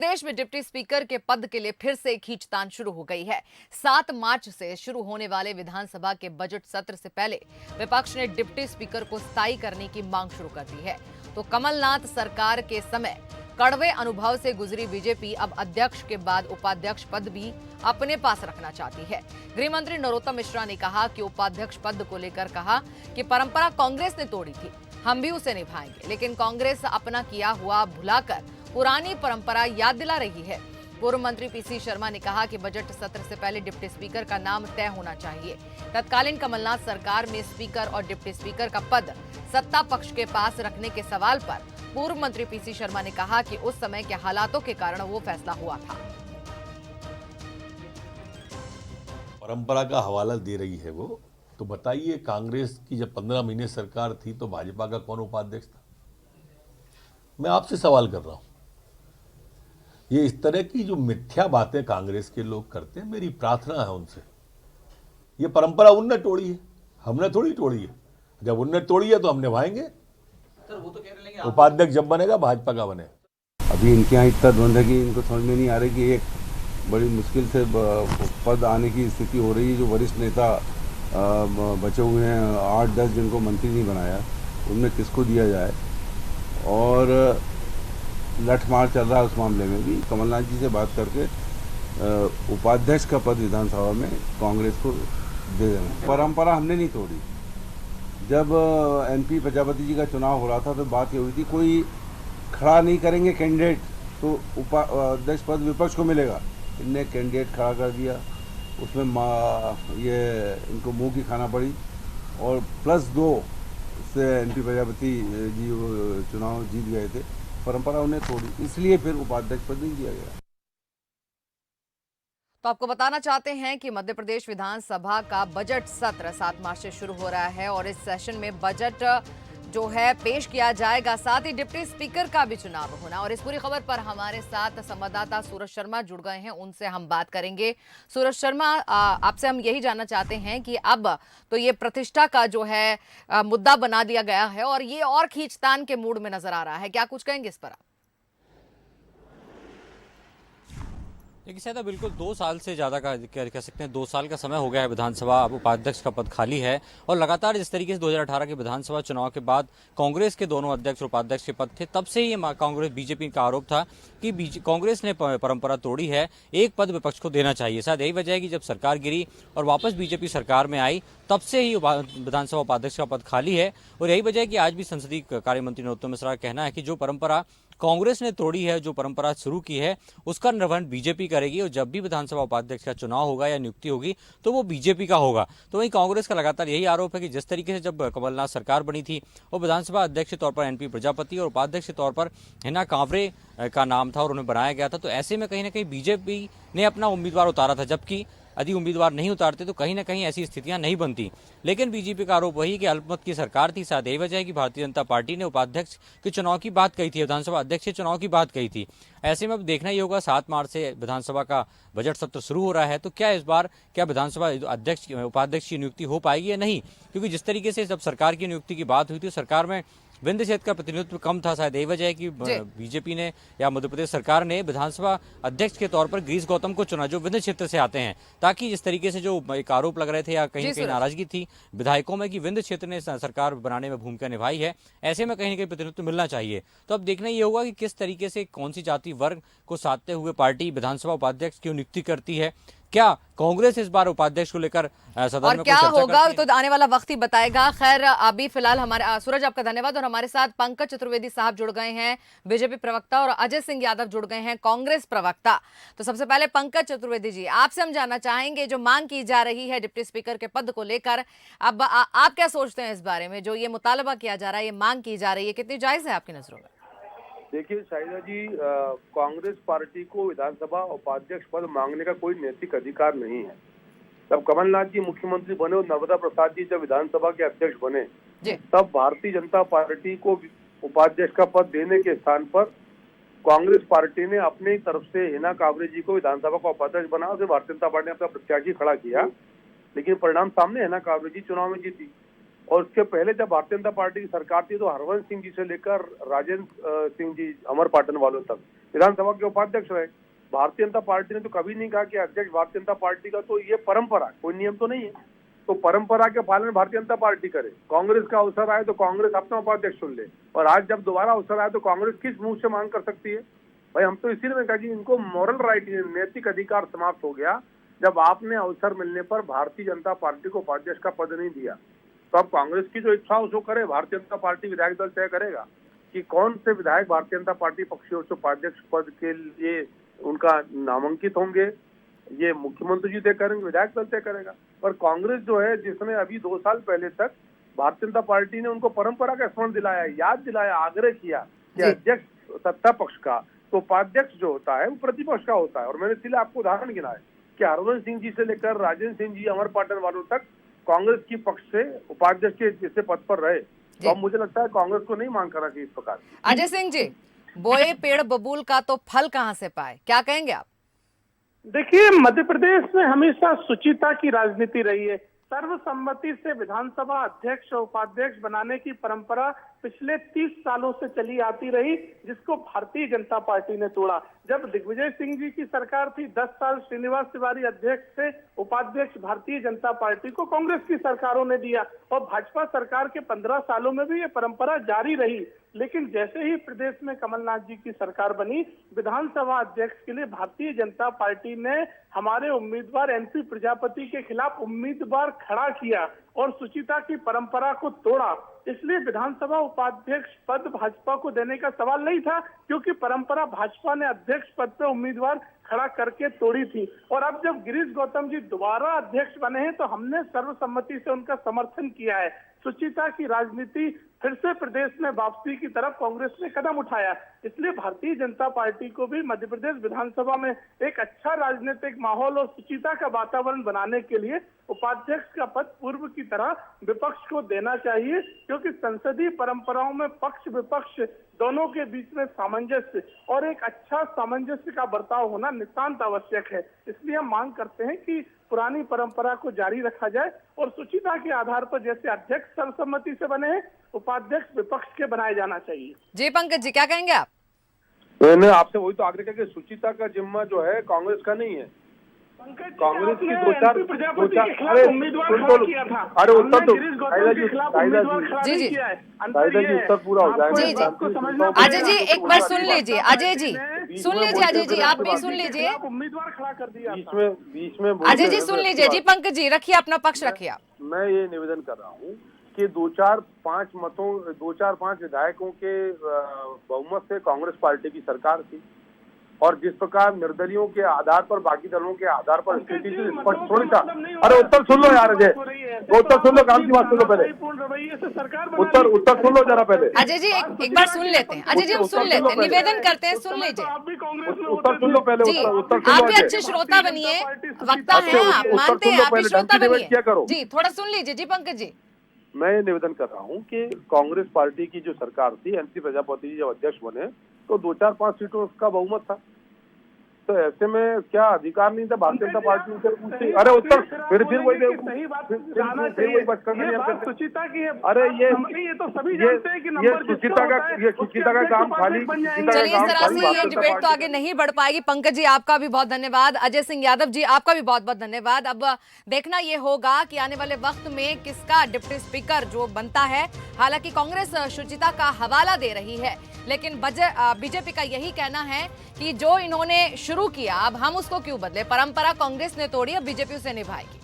देश में deputy speaker के पद के लिए फिर से खींचतान शुरू हो गई है। 7 मार्च से शुरू होने वाले विधानसभा के बजट सत्र से पहले विपक्ष ने डिप्टी स्पीकर को स्थायी करने की मांग शुरू कर दी है। तो कमलनाथ सरकार के समय कड़वे अनुभव से गुजरी बीजेपी अब अध्यक्ष के बाद उपाध्यक्ष पद भी अपने पास रखना चाहती है। गृह मंत्री नरोत्तम मिश्रा ने कहा कि उपाध्यक्ष पद को लेकर कहा कि परंपरा कांग्रेस ने तोड़ी थी, हम भी उसे निभाएंगे, लेकिन कांग्रेस अपना किया हुआ भुलाकर पुरानी परंपरा याद दिला रही है। पूर्व मंत्री पीसी शर्मा ने कहा कि बजट सत्र से पहले डिप्टी स्पीकर का नाम तय होना चाहिए। तत्कालीन कमलनाथ सरकार में स्पीकर और डिप्टी स्पीकर का पद सत्ता पक्ष के पास रखने के सवाल पर पूर्व मंत्री पीसी शर्मा ने कहा कि उस समय के हालातों के कारण वो फैसला हुआ था। परंपरा का हवाला दे रही है वो, तो बताइए कांग्रेस की जब 15 महीने सरकार थी तो भाजपा का कौन उपाध्यक्ष था? मैं आपसे सवाल कर रहा हूं। ये इस तरह की जो मिथ्या बातें कांग्रेस के लोग करते हैं, मेरी प्रार्थना है उनसे, ये परंपरा उनने तोड़ी है, हमने थोड़ी तोड़ी है। जब उनने तोड़ी है तो हम निभाएंगे। सर वो तो कह रहे हैं उपाध्यक्ष जब बनेगा भाजपा का बने। अभी इनके यहाँ इतना द्वंद है कि इनको समझ में नहीं आ रही कि एक बड़ी मुश्किल से पद आने की स्थिति हो रही है। जो वरिष्ठ नेता बचे हुए हैं 8-10 जिनको मंत्री नहीं बनाया, उनमें किसको दिया जाए, और लठमार चल रहा है उस मामले में भी। कमलनाथ जी से बात करके उपाध्यक्ष का पद विधानसभा में कांग्रेस को दे देना। परंपरा हमने नहीं तोड़ी। जब एनपी प्रजापति जी का चुनाव हो रहा था तो बात ये हुई थी कोई खड़ा नहीं करेंगे कैंडिडेट तो उपाध्यक्ष पद विपक्ष को मिलेगा। इनने कैंडिडेट खड़ा कर दिया, उसमें ये इनको मुंह की खाना पड़ी, और +2 से एनपी प्रजापति जी चुनाव जीत गए थे। परंपरा उन्हें तोड़ी, इसलिए फिर उपाध्यक्ष पद नहीं दिया गया। तो आपको बताना चाहते हैं कि मध्य प्रदेश विधानसभा का बजट सत्र 7 मार्च से शुरू हो रहा है और इस सेशन में बजट जो है पेश किया जाएगा, साथ ही डिप्टी स्पीकर का भी चुनाव होना। और इस पूरी खबर पर हमारे साथ संवाददाता सूरज शर्मा जुड़ गए हैं, उनसे हम बात करेंगे। सूरज शर्मा, आपसे हम यही जानना चाहते हैं कि अब तो ये प्रतिष्ठा का जो है मुद्दा बना दिया गया है और ये और खींचतान के मूड में नजर आ रहा है, क्या कुछ कहेंगे इस पर आप? देखिए शायद बिल्कुल 2 साल से ज़्यादा का कह सकते हैं, 2 साल का समय हो गया है विधानसभा अब उपाध्यक्ष का पद खाली है। और लगातार जिस तरीके से 2018 के विधानसभा चुनाव के बाद कांग्रेस के दोनों अध्यक्ष और उपाध्यक्ष के पद थे, तब से ही कांग्रेस बीजेपी का आरोप था कि कांग्रेस ने परंपरा तोड़ी है, एक पद विपक्ष को देना चाहिए। शायद यही वजह है कि जब सरकार गिरी और वापस बीजेपी सरकार में आई, तब से ही विधानसभा उपाध्यक्ष का पद खाली है। और यही वजह है कि आज भी संसदीय कार्य मंत्री नरोत्तम मिश्रा का कहना है कि जो परंपरा कांग्रेस ने तोड़ी है, जो परंपरा शुरू की है, उसका निर्वहन बीजेपी करेगी और जब भी विधानसभा उपाध्यक्ष का चुनाव होगा या नियुक्ति होगी तो वो बीजेपी का होगा। तो वहीं कांग्रेस का लगातार यही आरोप है कि जिस तरीके से जब कमलनाथ सरकार बनी थी और विधानसभा अध्यक्ष के तौर पर एनपी प्रजापति और उपाध्यक्ष के तौर पर हिना कांवरे का नाम था और उन्हें बनाया गया था, तो ऐसे में कहीं ना कहीं बीजेपी ने अपना उम्मीदवार उतारा था, जबकि यदि उम्मीदवार नहीं उतारते तो कहीं ना कहीं ऐसी स्थितियां नहीं बनती। लेकिन बीजेपी का आरोप वही कि अल्पमत की सरकार थी। शायद यही वजह है कि भारतीय जनता पार्टी ने उपाध्यक्ष के चुनाव की बात कही थी, विधानसभा अध्यक्ष के चुनाव की बात कही थी। ऐसे में अब देखना ही होगा, 7 मार्च से विधानसभा का बजट सत्र शुरू हो रहा है, तो क्या इस बार विधानसभा अध्यक्ष उपाध्यक्ष की नियुक्ति हो पाएगी या नहीं? क्योंकि जिस तरीके से जब सरकार की नियुक्ति की बात हुई थी, सरकार में विंध्य क्षेत्र का प्रतिनिधित्व कम था। शायद यही वजह है कि बीजेपी ने या मध्य प्रदेश सरकार ने विधानसभा अध्यक्ष के तौर पर गिरीश गौतम को चुना, जो विंध्य क्षेत्र से आते हैं, ताकि जिस तरीके से जो एक आरोप लग रहे थे या कहीं कहीं नाराजगी थी विधायकों में कि विंध्य क्षेत्र ने सरकार बनाने में भूमिका निभाई है, ऐसे में कहीं ना कहीं प्रतिनिधित्व मिलना चाहिए। तो अब देखना ये होगा कि किस तरीके से कौन सी जाति वर्ग को साधते हुए पार्टी विधानसभा उपाध्यक्ष की नियुक्ति करती है। क्या कांग्रेस इस बार उपाध्यक्ष को लेकर सदन में क्या होगा तो आने वाला वक्त ही बताएगा। खैर अभी फिलहाल हमारे सूरज आपका धन्यवाद। और हमारे साथ पंकज चतुर्वेदी साहब जुड़ गए हैं, बीजेपी प्रवक्ता, और अजय सिंह यादव जुड़ गए हैं, कांग्रेस प्रवक्ता। तो सबसे पहले पंकज चतुर्वेदी जी, आपसे हम जानना चाहेंगे जो मांग की जा रही है डिप्टी स्पीकर के पद को लेकर, अब आप क्या सोचते हैं इस बारे में? जो ये मुतालबा किया जा रहा है, ये मांग की जा रही है, कितनी जायज है आपकी नजरों में? देखिए शाहिदा जी, कांग्रेस पार्टी को विधानसभा उपाध्यक्ष पद मांगने का कोई नैतिक अधिकार नहीं है। जब कमलनाथ जी मुख्यमंत्री बने और नर्मदा प्रसाद जी जब विधानसभा के अध्यक्ष बने, तब भारतीय जनता पार्टी को उपाध्यक्ष का पद देने के स्थान पर कांग्रेस पार्टी ने अपनी तरफ से हिना कांवरे जी को विधानसभा का उपाध्यक्ष बना। फिर भारतीय जनता पार्टी ने अपना प्रत्याशी खड़ा किया, लेकिन परिणाम सामने, हिना कांवरे जी चुनाव में जीती। और उसके पहले जब भारतीय जनता पार्टी की सरकार थी तो हरवंश सिंह जी से लेकर राजेंद्र सिंह जी अमर पाटन वालों तक विधानसभा के उपाध्यक्ष रहे। भारतीय जनता पार्टी ने तो कभी नहीं कहा कि अध्यक्ष भारतीय जनता पार्टी का, तो ये परंपरा, कोई नियम तो नहीं है। तो परंपरा के पालन भारतीय जनता पार्टी करे। कांग्रेस का अवसर आए तो कांग्रेस अपना उपाध्यक्ष चुन ले, और आज जब दोबारा अवसर आए तो कांग्रेस किस मुंह से मांग कर सकती है? भाई हम तो इसीलिए कहा कि इनको मॉरल राइट, नैतिक अधिकार समाप्त हो गया जब आपने अवसर मिलने पर भारतीय जनता पार्टी को उपाध्यक्ष का पद नहीं दिया। तो अब कांग्रेस की जो इच्छा उसको करे, भारतीय जनता पार्टी विधायक दल तय करेगा कि कौन से विधायक भारतीय जनता पार्टी पक्ष ओर से उपाध्यक्ष पद के लिए उनका नामांकित होंगे। ये मुख्यमंत्री जी तय करेंगे, विधायक दल तय करेगा। पर कांग्रेस जो है, जिसने अभी 2 साल पहले तक भारतीय जनता पार्टी ने उनको परंपरा का स्मरण दिलाया, याद दिलाया, आग्रह किया कि अध्यक्ष सत्ता पक्ष का, तो उपाध्यक्ष जो होता है वो प्रतिपक्ष का होता है। और मैंने इसलिए आपको उदाहरण गिनाया कि हरवंश सिंह जी से लेकर राजेंद्र सिंह जी, अमर पाटन वालों तक कांग्रेस की पक्ष से उपाध्यक्ष के जैसे पद पर रहे। तो अब मुझे लगता है कांग्रेस को नहीं मांग करना चाहिए इस प्रकार। अजय सिंह जी, बोए पेड़ बबूल का तो फल कहां से पाए, क्या कहेंगे आप? देखिए, मध्य प्रदेश में हमेशा शुचिता की राजनीति रही है। सर्वसम्मति से विधानसभा अध्यक्ष और उपाध्यक्ष बनाने की परंपरा पिछले 30 सालों से चली आती रही, जिसको भारतीय जनता पार्टी ने तोड़ा। जब दिग्विजय सिंह जी की सरकार थी, 10 साल श्रीनिवास तिवारी अध्यक्ष थे, उपाध्यक्ष भारतीय जनता पार्टी को कांग्रेस की सरकारों ने दिया, और भाजपा सरकार के 15 सालों में भी ये परंपरा जारी रही। लेकिन जैसे ही प्रदेश में कमलनाथ जी की सरकार बनी, विधानसभा अध्यक्ष के लिए भारतीय जनता पार्टी ने हमारे उम्मीदवार एनपी प्रजापति के खिलाफ उम्मीदवार खड़ा किया और शुचिता की परंपरा को तोड़ा। इसलिए विधानसभा उपाध्यक्ष पद भाजपा को देने का सवाल नहीं था, क्योंकि परंपरा भाजपा ने अध्यक्ष पद पे उम्मीदवार खड़ा करके तोड़ी थी। और अब जब गिरीश गौतम जी दोबारा अध्यक्ष बने हैं, तो हमने सर्वसम्मति से उनका समर्थन किया है। शुचिता की राजनीति फिर से प्रदेश में वापसी की तरफ कांग्रेस ने कदम उठाया। इसलिए भारतीय जनता पार्टी को भी मध्य प्रदेश विधानसभा में एक अच्छा राजनीतिक माहौल और शुचिता का वातावरण बनाने के लिए उपाध्यक्ष का पद पूर्व की तरह विपक्ष को देना चाहिए, क्योंकि संसदीय परंपराओं में पक्ष विपक्ष दोनों के बीच में सामंजस्य और एक अच्छा सामंजस्य का बर्ताव होना नितांत आवश्यक है। इसलिए हम मांग करते हैं कि पुरानी परंपरा को जारी रखा जाए और शुचिता के आधार पर जैसे अध्यक्ष सर्वसम्मति से बने हैं, उपाध्यक्ष विपक्ष के बनाए जाना चाहिए। जी पंकज जी, क्या कहेंगे आप? मैंने आपसे वही तो आग्रह किया कि शुचिता का जिम्मा जो है कांग्रेस का नहीं है। कांग्रेस की दो चार अरे अरे उत्तर तो जी जी उत्तर पूरा हो जाएगा। जी जी अजय जी एक बार सुन लीजिए, अजय जी सुन लीजिए, अजय जी आप भी सुन लीजिए, उम्मीदवार खड़ा कर दिया बीच में अजय जी सुन लीजिए। जी पंकज जी रखिए अपना पक्ष रखिए। मैं ये निवेदन कर रहा हूँ कि 2-4-5 विधायकों के बहुमत से कांग्रेस पार्टी की सरकार थी, और जिस प्रकार निर्दलियों के आधार पर, बाकी दलों के आधार पर स्थिति स्पष्ट थोड़ी था। अरे उत्तर सुन लो यार, अजय उत्तर सुन लो, काम की बात सुन लो पहले, उत्तर सुन लो जरा पहले। अजय जी एक बार सुन लेते हैं, अजय जी हम सुन लेते हैं, निवेदन करते हैं, सुन लीजिए। उत्तर सुन लो पहले, जी उत्तर सुन लो। आप भी अच्छे श्रोता बनिए, वक्ता हैं आप, मानते हैं, आप भी श्रोता बनिए। जी थोड़ा सुन लीजिए। जी पंकज जी मैं ये निवेदन कर रहा हूँ कि कांग्रेस पार्टी की जो सरकार थी, एनपी प्रजापति जी जब अध्यक्ष बने तो 2-4-5 सीटों का बहुमत था, तो ऐसे में क्या अधिकार नहीं था भारतीय जनता पार्टी से पूछती? अरे उत्तर फिर वही शुचिता की है। अरे ये तो सभी जानते हैं कि नंबर शुचिता का काम खाली। चलिए इस तरह से ये डिबेट तो आगे नहीं बढ़ पाएगी। पंकज जी आपका भी बहुत धन्यवाद, अजय सिंह यादव जी आपका भी बहुत बहुत धन्यवाद। अब देखना ये होगा कि आने वाले वक्त में किसका डिप्टी स्पीकर जो बनता है। हालांकि कांग्रेस शुचिता का हवाला दे रही है, लेकिन बीजेपी का यही कहना है कि जो इन्होंने शुरू किया अब हम उसको क्यों बदले। परंपरा कांग्रेस ने तोड़ी, अब बीजेपी उसे निभाएगी।